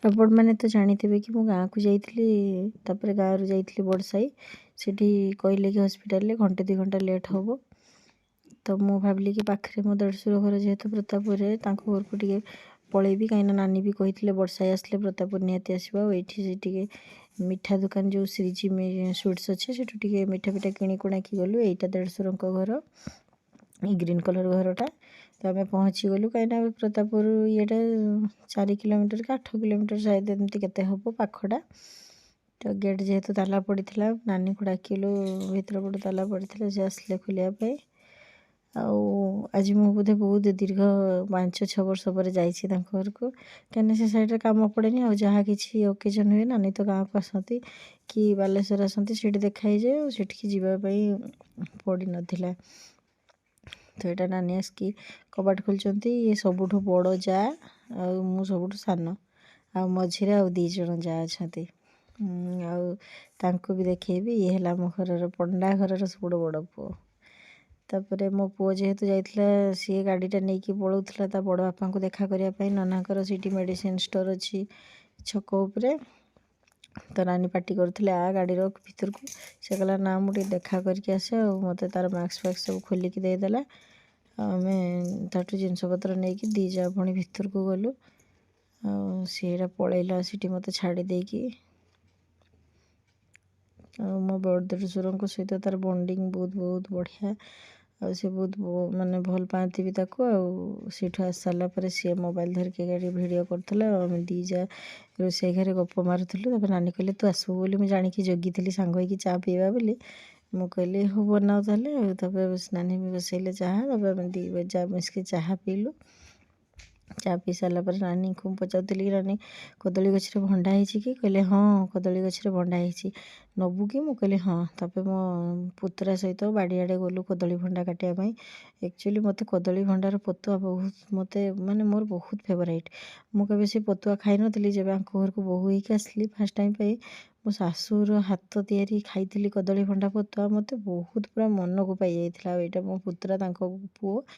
ଆପଣମାନେ ତ ଜାଣିଥିବେ କି ମୁଁ ଗାଁକୁ ଯାଇଥିଲି, ତାପରେ ଗାଁରୁ ଯାଇଥିଲି ବଡ଼ସାହି। ସେଠି କହିଲେ କି ହସ୍ପିଟାଲରେ ଘଣ୍ଟେ 2 ଘଣ୍ଟା ଲେଟ୍ ହେବ। ତ ମୁଁ ଭାବିଲି କି ପାଖରେ ମୋ ଦେଢ଼ଶୁର ଘର ଯେହେତୁ ପ୍ରତାପପୁରରେ, ତାଙ୍କ ଘରକୁ ଟିକେ ପଳେଇବି। କାହିଁକିନା ନାନୀ ବି କହିଥିଲେ ବଡ଼ସାହି ଆସିଲେ ପ୍ରତାପପୁର ନିହାତି ଆସିବ। ଆଉ ଏଇଠି ସେ ଟିକେ ମିଠା ଦୋକାନ ଯେଉଁ ଶ୍ରୀଜି ସୁଇଟ୍ସ ଅଛି, ସେଠୁ ଟିକେ ମିଠା ପିଠା କିଣିକୁଣାକି ଗଲୁ। ଏଇଟା ଦେଢ଼ଶୁରଙ୍କ ଘର, ଏଇ ଗ୍ରୀନ୍ କଲର୍ ଘରଟା। ତ ଆମେ ପହଞ୍ଚିଗଲୁ, କାହିଁକିନା ପ୍ରତାପପୁର ଇଏଟା 4 କିଲୋମିଟର କି 8 କିଲୋମିଟର ସାୟଦ ଏମିତି କେତେ ହେବ, ପାଖଟା। ତ ଗେଟ୍ ଯେହେତୁ ତାଲା ପଡ଼ିଥିଲା, ନାନୀକୁ ଡାକିଲୁ, ଭିତର ପଟୁ ତାଲା ପଡ଼ିଥିଲା, ସେ ଆସିଲେ ଖୋଲିବା ପାଇଁ। ଆଉ ଆଜି ମୁଁ ବୋଧେ ବହୁତ ଦୀର୍ଘ 5-6 ବର୍ଷ ପରେ ଯାଇଛି ତାଙ୍କ ଘରକୁ, କାହିଁକିନା ସେ ସାଇଡ଼୍ରେ କାମ ପଡ଼େନି। ଆଉ ଯାହା କିଛି ଓକେଜନ୍ ହୁଏ, ନାନୀ ତ ଗାଁକୁ ଆସନ୍ତି କି ବାଲେଶ୍ୱର ଆସନ୍ତି, ସେଇଠି ଦେଖା ହେଇଯାଏ। ଆଉ ସେଠିକି ଯିବା ପାଇଁ ପଡ଼ିନଥିଲା। ତ ଏଇଟା ନାନୀ ଆସିକି କବାଟ ଖୋଲିଛନ୍ତି। ଇଏ ସବୁଠୁ ବଡ଼ ଯା, ଆଉ ମୁଁ ସବୁଠୁ ସାନ, ଆଉ ମଝିରେ ଆଉ 2 ଜଣ ଯା ଅଛନ୍ତି। ଆଉ ତାଙ୍କୁ ବି ଦେଖେଇବି। ଇଏ ହେଲା ଆମ ଘରର ପଣ୍ଡା ଘରର ସବୁଠୁ ବଡ଼ ପୁଅ। ତାପରେ ମୋ ପୁଅ ଯେହେତୁ ଯାଇଥିଲା, ସିଏ ଗାଡ଼ିଟା ନେଇକି ପଳାଉଥିଲା ତା ବଡ଼ ବାପାଙ୍କୁ ଦେଖା କରିବା ପାଇଁ। ନନାଙ୍କର ସେଇଠି ମେଡ଼ିସିନ ଷ୍ଟୋର୍ ଅଛି ଛକ ଉପରେ। ତ ନାନୀ ପାଟି କରୁଥିଲେ, ଆ ଗାଡ଼ି ରଖ ଭିତରକୁ। ସେ କହିଲା ନା, ମୁଁ ଟିକେ ଦେଖା କରିକି ଆସେ। ଆଉ ମୋତେ ତାର ମାସ୍କ ଫାସ୍କ ସବୁ ଖୋଲିକି ଦେଇଦେଲା। ଆଉ ଆମେ ତାଠୁ ଜିନିଷପତ୍ର ନେଇକି 2 ଯା ପୁଣି ଭିତରକୁ ଗଲୁ। ଆଉ ସିଏଟା ପଳେଇଲା ସେଠି ମୋତେ ଛାଡ଼ି ଦେଇକି। ଆଉ ମୋ ବଡ଼ ଦେଢ଼ଶୁରଙ୍କ ସହିତ ତାର ବଣ୍ଡିଙ୍ଗ ବହୁତ ବହୁତ ବଢ଼ିଆ। ଆଉ ସେ ବହୁତ ମାନେ ଭଲ ପାଆନ୍ତି ବି ତାକୁ। ଆଉ ସେଇଠୁ ଆସି ସାରିଲା ପରେ ସିଏ ମୋବାଇଲ୍ ଧରିକି ଗାଡ଼ି ଭିଡ଼ିଓ କରୁଥିଲା। ଆଉ ଆମେ 2 ଯା ରୋଷେଇ ଘରେ ଗପ ମାରୁଥିଲୁ। ତାପରେ ନାନୀ କହିଲେ, ତୁ ଆସିବୁ ବୋଲି ମୁଁ ଜାଣିକି ଜଗିଥିଲି ସାଙ୍ଗ ହେଇକି ଚା ପିଇବା ବୋଲି। ମୁଁ କହିଲି ହଉ ବନାଅ ତାହେଲେ। ଆଉ ତାପରେ ନାନୀ ବି ବସେଇଲେ ଚାହା। ତାପରେ ଆମେ 2 ଯା ମିଶିକି ଚାହା ପିଇଲୁ। ଚା ପିଇ ସାରିଲା ପରେ ନାନୀଙ୍କୁ ମୁଁ ପଚାରୁଥିଲି କି, ନାନୀ କଦଳୀ ଗଛରେ ଭଣ୍ଡା ହେଇଛି କି? କହିଲେ ହଁ, କଦଳୀ ଗଛରେ ଭଣ୍ଡା ହେଇଛି, ନେବୁ କି? ମୁଁ କହିଲି ହଁ। ତାପରେ ମୋ ପୁତୁରା ସହିତ ବାଡ଼ିଆଡ଼େ ଗଲୁ କଦଳୀ ଭଣ୍ଡା କାଟିବା ପାଇଁ। ଆକ୍ଚୁଆଲି ମୋତେ କଦଳୀ ଭଣ୍ଡାର ପତୁଆ ବହୁତ, ମାନେ ମୋର ବହୁତ ଫେଭରାଇଟ୍। ମୁଁ କେବେ ସେ ପତୁଆ ଖାଇନଥିଲି। ଯେବେ ଆଙ୍କ ଘରକୁ ବୋହୂ ହେଇକି ଆସିଲି ଫାର୍ଷ୍ଟ ଟାଇମ୍ ପାଇଁ, ମୋ ଶାଶୁର ହାତ ତିଆରି ଖାଇଥିଲି କଦଳୀ ଭଣ୍ଡା ପତୁଆ, ମୋତେ ବହୁତ ପୁରା ମନକୁ ପାଇଯାଇଥିଲା। ଆଉ ଏଇଟା ମୋ ପୁତୁରା, ତାଙ୍କ ପୁଅ,